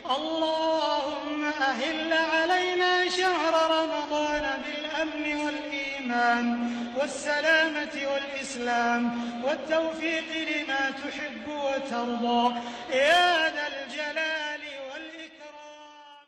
اللهم أهل علينا شهر رمضان بالأمن والإيمان والسلامة والإسلام والتوفيق لما تحب وترضى يا ذا الجلال والإكرام.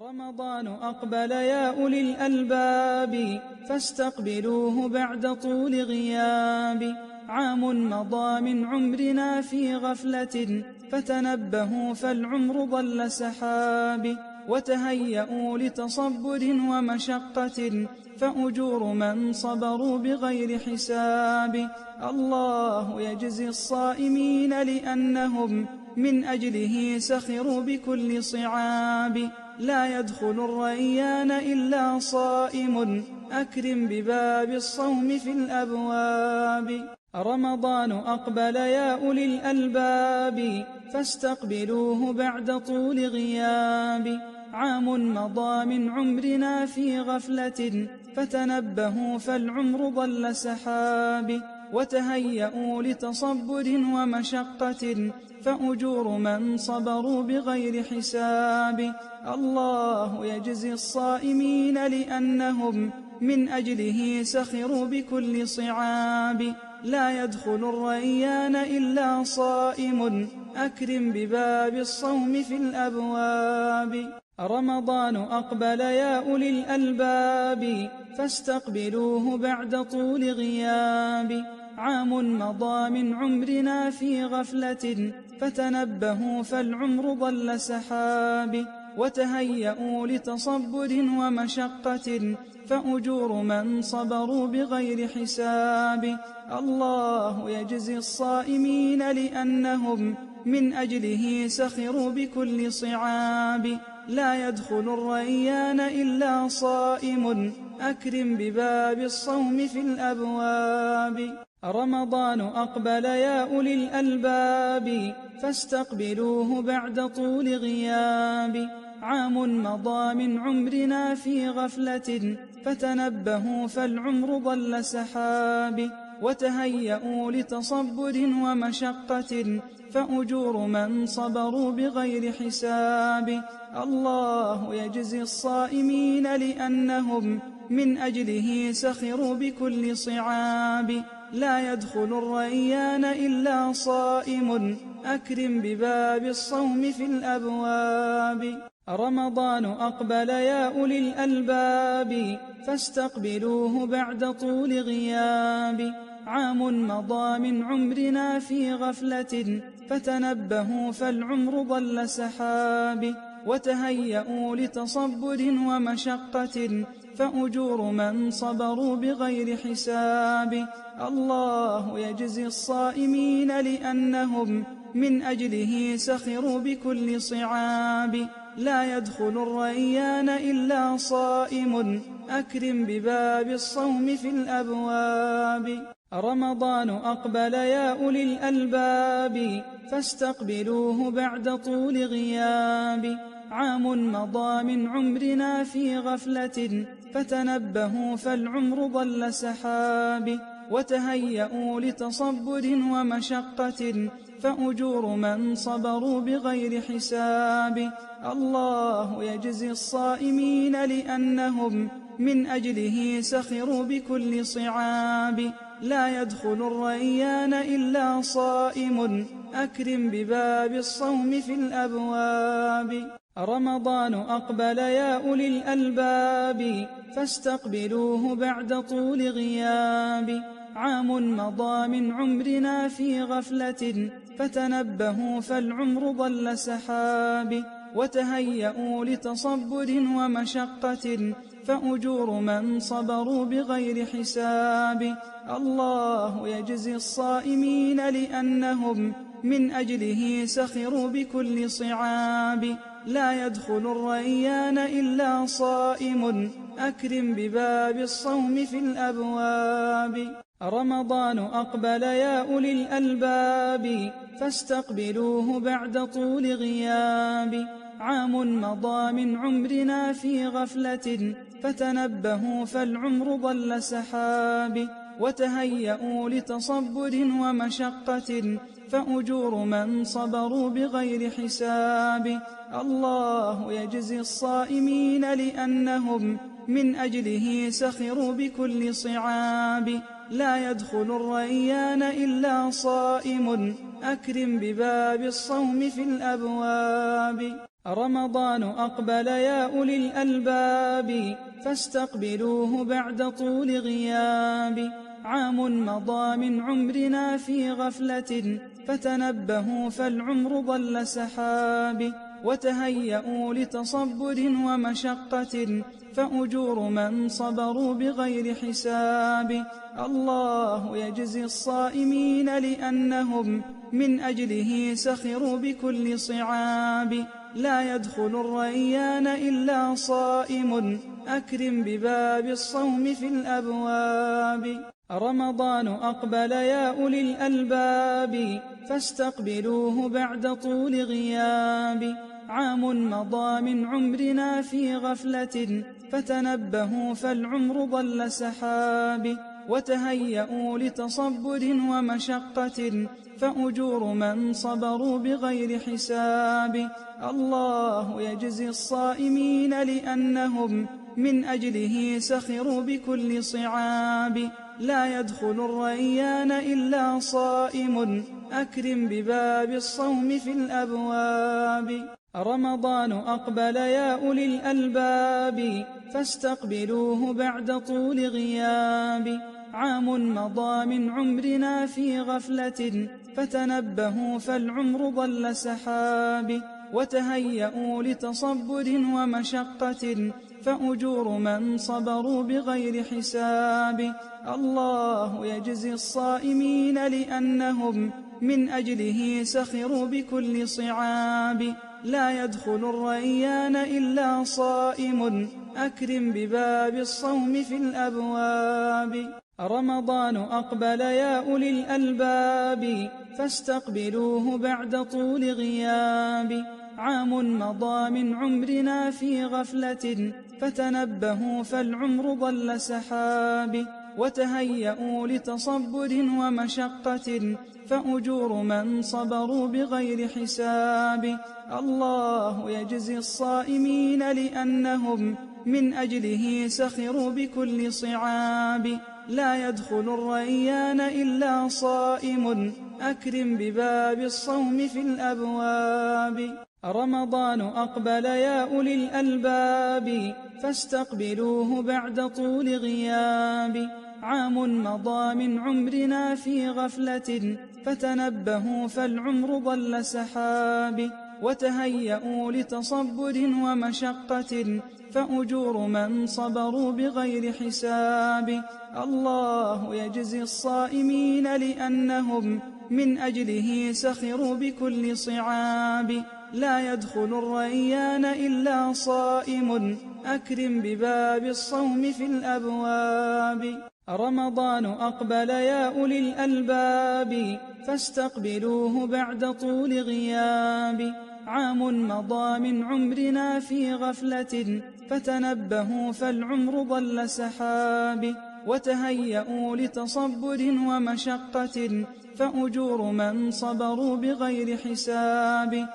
رمضان أقبل يا أولي الألباب فاستقبلوه بعد طول غياب. عام مضى من عمرنا في غفلة فتنبهوا فالعمر ضل سحاب. وتهيئوا لتصبر ومشقة فأجور من صبروا بغير حساب. الله يجزي الصائمين لأنهم من أجله سخروا بكل صعاب. لا يدخل الريان إلا صائم أكرم بباب الصوم في الأبواب. رمضان أقبل يا أولي الألباب فاستقبلوه بعد طول غياب. عام مضى من عمرنا في غفلة فتنبهوا فالعمر ضل سحاب. وتهيئوا لتصبر ومشقة فأجور من صبروا بغير حساب. الله يجزي الصائمين لأنهم من أجله سخروا بكل صعاب. لا يدخل الريان إلا صائم أكرم بباب الصوم في الأبواب. رمضان أقبل يا أولي الألباب فاستقبلوه بعد طول غياب. عام مضى من عمرنا في غفلة فتنبهوا فالعمر ضل سحاب. وتهيئوا لتصبر ومشقة فأجور من صبروا بغير حساب. الله يجزي الصائمين لأنهم من أجله سخروا بكل صعاب. لا يدخل الريان إلا صائم أكرم بباب الصوم في الأبواب. رمضان أقبل يا أولي الألباب فاستقبلوه بعد طول غياب. عام مضى من عمرنا في غفلة فتنبهوا فالعمر ضل سحاب. وتهيئوا لتصبر ومشقة فأجور من صبروا بغير حساب. الله يجزي الصائمين لأنهم من أجله سخروا بكل صعاب. لا يدخل الريان إلا صائم أكرم بباب الصوم في الأبواب. رمضان أقبل يا أولي الألباب فاستقبلوه بعد طول غياب. عام مضى من عمرنا في غفلة فتنبهوا فالعمر ضل سحاب. وتهيئوا لتصبر ومشقة فأجور من صبروا بغير حساب. الله يجزي الصائمين لأنهم من أجله سخروا بكل صعاب. لا يدخل الريان إلا صائم أكرم بباب الصوم في الأبواب. رمضان أقبل يا أولي الألباب فاستقبلوه بعد طول غياب. عام مضى من عمرنا في غفلة فتنبهوا فالعمر ضل سحاب. وتهيئوا لتصبر ومشقة فأجور من صبروا بغير حساب. الله يجزي الصائمين لأنهم من أجله سخروا بكل صعاب. لا يدخل الريان إلا صائم أكرم بباب الصوم في الأبواب. رمضان أقبل يا أولي الألباب فاستقبلوه بعد طول غياب. عام مضى من عمرنا في غفلة فتنبهوا فالعمر ضل سحاب. وتهيئوا لتصبر ومشقة فأجور من صبروا بغير حساب. الله يجزي الصائمين لأنهم من أجله سخروا بكل صعاب. لا يدخل الريان إلا صائم أكرم بباب الصوم في الأبواب. رمضان أقبل يا أولي الألباب فاستقبلوه بعد طول غياب. عام مضى من عمرنا في غفلة فتنبهوا فالعمر ضل سحاب. وتهيئوا لتصبر ومشقة فأجور من صبروا بغير حساب. الله يجزي الصائمين لأنهم من أجله سخروا بكل صعاب. لا يدخل الريان إلا صائم، أكرم بباب الصوم في الأبواب. رمضان أقبل يا أولي الألباب، فاستقبلوه بعد طول غياب. عام مضى من عمرنا في غفلة، فتنبهوا فالعمر ضل سحاب. وتهيئوا لتصبر ومشقة، فأجور من صبروا بغير حساب. الله يجزي الصائمين لأنهم من أجله سخروا بكل صعاب. لا يدخل الريان إلا صائم، أكرم بباب الصوم في الأبواب. رمضان أقبل يا أولي الألباب، فاستقبلوه بعد طول غياب. عام مضى من عمرنا في غفلة، فتنبهوا فالعمر ضل سحاب. وتهيئوا لتصبر ومشقة، فأجور من صبروا بغير حساب. الله يجزي الصائمين لأنهم من أجله سخروا بكل صعاب. لا يدخل الريان إلا صائم، أكرم بباب الصوم في الأبواب. رمضان أقبل يا أولي الألباب، فاستقبلوه بعد طول غياب. عام مضى من عمرنا في غفلة، فتنبهوا فالعمر ضل سحاب. وتهيئوا لتصبر ومشقة، فأجور من صبروا بغير حساب. الله يجزي الصائمين لأنهم من أجله سخروا بكل صعاب. لا يدخل الريان إلا صائم، أكرم بباب الصوم في الأبواب. رمضان أقبل يا أولي الألباب، فاستقبلوه بعد طول غياب. عام مضى من عمرنا في غفلة، فتنبهوا فالعمر ضل سحاب. وتهيئوا لتصبر ومشقة، فأجور من صبروا بغير حساب. الله يجزي الصائمين لأنهم من أجله سخروا بكل صعاب. لا يدخل الريان إلا صائم، أكرم بباب الصوم في الأبواب. رمضان أقبل يا أولي الألباب، فاستقبلوه بعد طول غياب. عام مضى من عمرنا في غفلة، فتنبهوا فالعمر ضل سحاب. وتهيئوا لتصبر ومشقة، فأجور من صبروا بغير حساب. الله يجزي الصائمين لأنهم من أجله سخروا بكل صعاب. لا يدخل الريان إلا صائم، أكرم بباب الصوم في الأبواب. رمضان أقبل يا أولي الألباب، فاستقبلوه بعد طول غياب. عام مضى من عمرنا في غفلة، فتنبهوا فالعمر ضل سحاب. وتهيئوا لتصبر ومشقة، فأجور من صبروا بغير حساب.